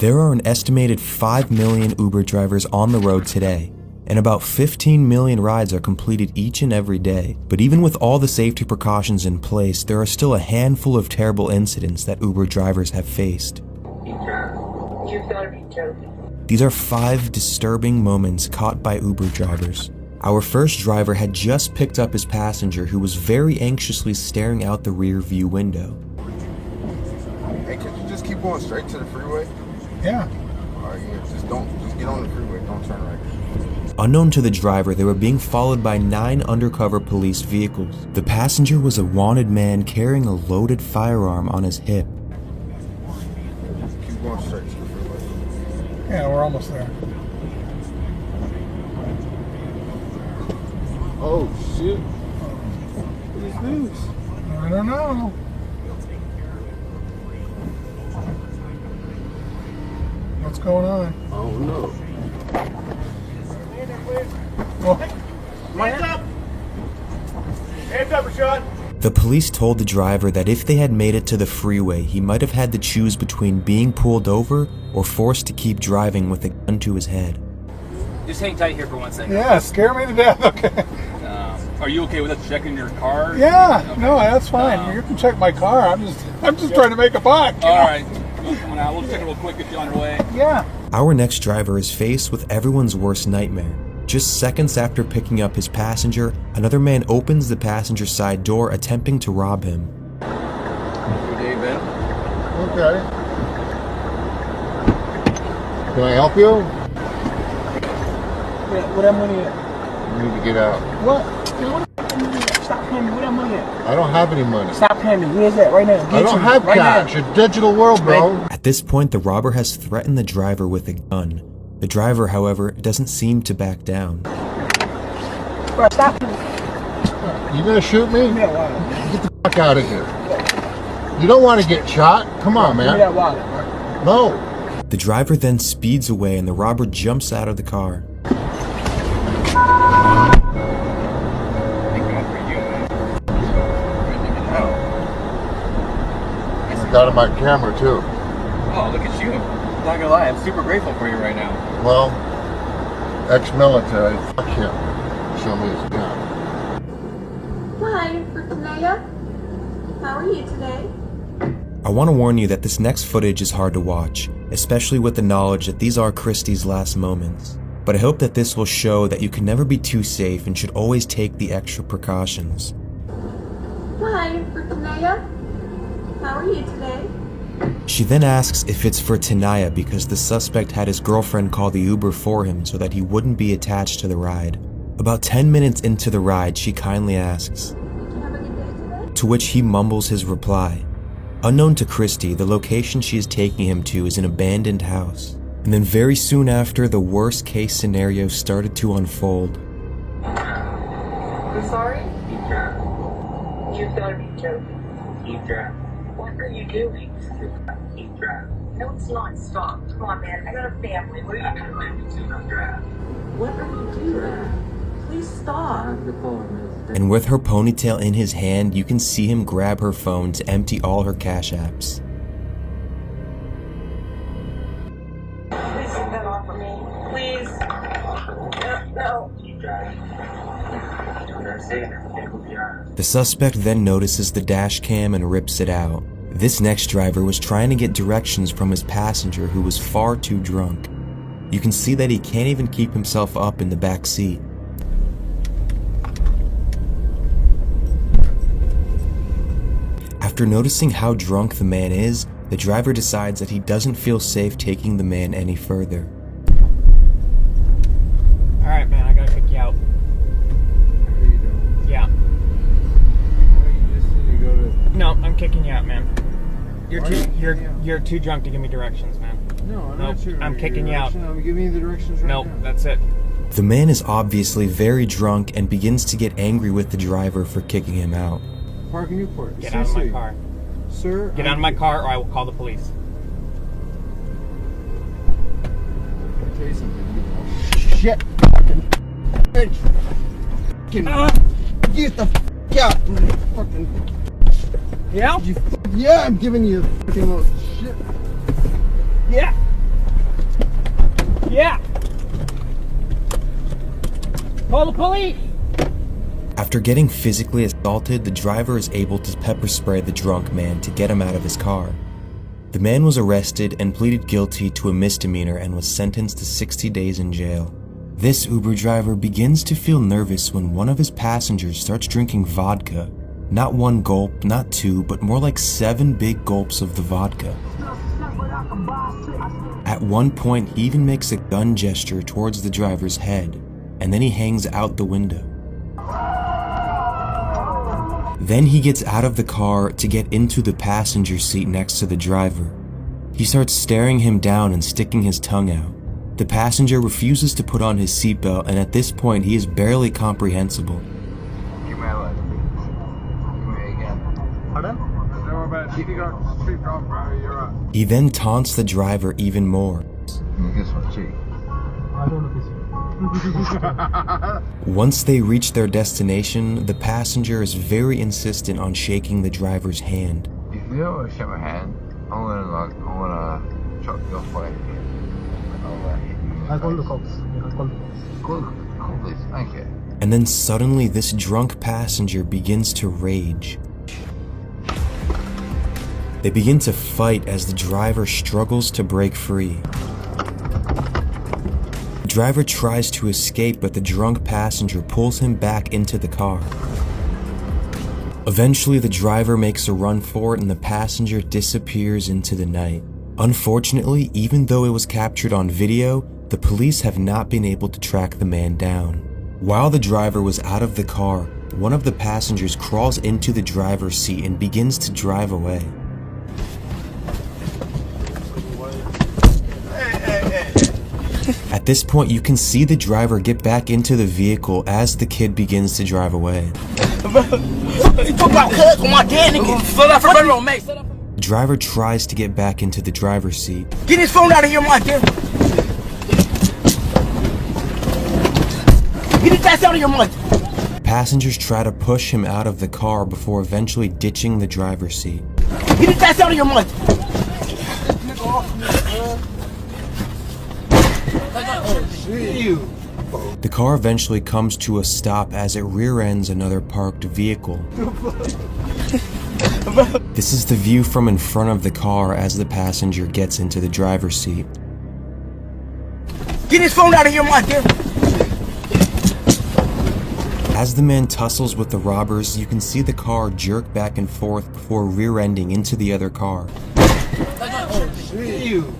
There are an estimated 5 million Uber drivers on the road today, and about 15 million rides are completed each and every day. But even with all the safety precautions in place, there are still a handful of terrible incidents that Uber drivers have faced. You've got to be joking. These are 5 disturbing moments caught by Uber drivers. Our first driver had just picked up his passenger who was very anxiously staring out the rear view window. Hey, could you just keep going straight to the freeway? Yeah. Alright, yeah, just get on the freeway, don't turn right. Unknown to the driver, they were being followed by 9 undercover police vehicles. The passenger was a wanted man carrying a loaded firearm on his hip. Keep going straight to the freeway. Yeah, we're almost there. Oh, shit. What is this? I don't know. What's going on? Oh, no. Oh, Hands up! Hands up, Rashad! The police told the driver that if they had made it to the freeway, he might have had to choose between being pulled over or forced to keep driving with a gun to his head. Just hang tight here for 1 second. yeah, scare me to death. Okay. Are you okay with us checking your car? Yeah, Okay. no, that's fine. You can check my car. I'm just trying to make a buck. you know? All right. We'll check it real quick, get you on your way. Yeah. Our next driver is faced with everyone's worst nightmare. Just seconds after picking up his passenger, another man opens the passenger side door attempting to rob him. Good day, Ben. Okay. Can I help you? Where that money at? You need to get out. What? Stop paying me. Where that money at? I don't have any money. Stop paying me. Where's that right now? I don't have right cash. Now. It's a digital world, bro. At this point, the robber has threatened the driver with a gun. The driver, however, doesn't seem to back down. Bro, stop paying me. You gonna shoot me? Give me that wallet. Get the fuck out of here. You don't want to get shot? Come on, Give me man. that wallet, bro. No. The driver then speeds away and the robber jumps out of the car. I got him on camera, too. Oh, look at you. Not gonna lie, I'm super grateful for you right now. Well, ex-military, fuck him. Show me his gun. Hi, Rutanaya. How are you today? I want to warn you that this next footage is hard to watch, especially with the knowledge that these are Christie's last moments. But I hope that this will show that you can never be too safe and should always take the extra precautions. Hi, Rutanaya. How are you today? She then asks if it's for Tanaya because the suspect had his girlfriend call the Uber for him so that he wouldn't be attached to the ride. About 10 minutes into the ride, she kindly asks, Did you have a good day today? to which he mumbles his reply. Unknown to Christie, the location she is taking him to is an abandoned house. And then very soon after, the worst case scenario started to unfold. I'm sorry? You've got to be joking. Keep driving. What are you doing? Keep driving. No, it's not. Stop. Come on, man. I got a family. What are you doing? Do not drive. What are you doing? Please stop. And with her ponytail in his hand, you can see him grab her phone to empty all her cash apps. Please get that off of me. Please. No. Keep driving. You don't understand. Everything will be alright. The suspect then notices the dash cam and rips it out. This next driver was trying to get directions from his passenger who was far too drunk. You can see that he can't even keep himself up in the back seat. After noticing how drunk the man is, the driver decides that he doesn't feel safe taking the man any further. All right, man. I gotta kick you out. What are you doing? Yeah. You just need to go to... No, I'm kicking you out, man. You're Why too are you kicking me out? you're too drunk to give me directions, man. No, I'm Nope, not sure. I'm kicking you out. I'm giving you the directions right Nope, now. that's it. The man is obviously very drunk and begins to get angry with the driver for kicking him out. Park in Newport. Get out of my car. Sir, Get out of my car, or I will call the police. I'll tell you something. Shit. Fucking bitch. Fucking get the fuck out. Fucking. Yeah. Yeah, I'm giving you a fucking little shit. Yeah. Call the police! After getting physically assaulted, the driver is able to pepper spray the drunk man to get him out of his car. The man was arrested and pleaded guilty to a misdemeanor and was sentenced to 60 days in jail. This Uber driver begins to feel nervous when one of his passengers starts drinking vodka. Not one gulp, not two, but more like 7 big gulps of the vodka. At one point, he even makes a gun gesture towards the driver's head, and then he hangs out the window. Then he gets out of the car to get into the passenger seat next to the driver. He starts staring him down and sticking his tongue out. The passenger refuses to put on his seatbelt, and at this point he is barely comprehensible. Give me a look. Give me again. Pardon? No, man. You got street drunk, bro. You're right. He then taunts the driver even more. Kiss my cheek. I don't know this. Once they reach their destination, the passenger is very insistent on shaking the driver's hand. If you don't want to shake my hand, I'm gonna chop your foot. I call the cops. Cool, please. Thank you. And then suddenly this drunk passenger begins to rage. They begin to fight as the driver struggles to break free. The driver tries to escape, but the drunk passenger pulls him back into the car. Eventually, the driver makes a run for it and the passenger disappears into the night. Unfortunately, even though it was captured on video, the police have not been able to track the man down. While the driver was out of the car, one of the passengers crawls into the driver's seat and begins to drive away. At this point, you can see the driver get back into the vehicle as the kid begins to drive away. You talk about cuz on my dad, nigga. Slow down for federal, mate. The driver tries to get back into the driver's seat. Get his phone out of here, my dear. Get his ass out of your money. Passengers try to push him out of the car before eventually ditching the driver's seat. Get his ass out of your money. The car eventually comes to a stop as it rear-ends another parked vehicle. This is the view from in front of the car as the passenger gets into the driver's seat. Get his phone out of here, my dear. As the man tussles with the robbers, you can see the car jerk back and forth before rear-ending into the other car. You.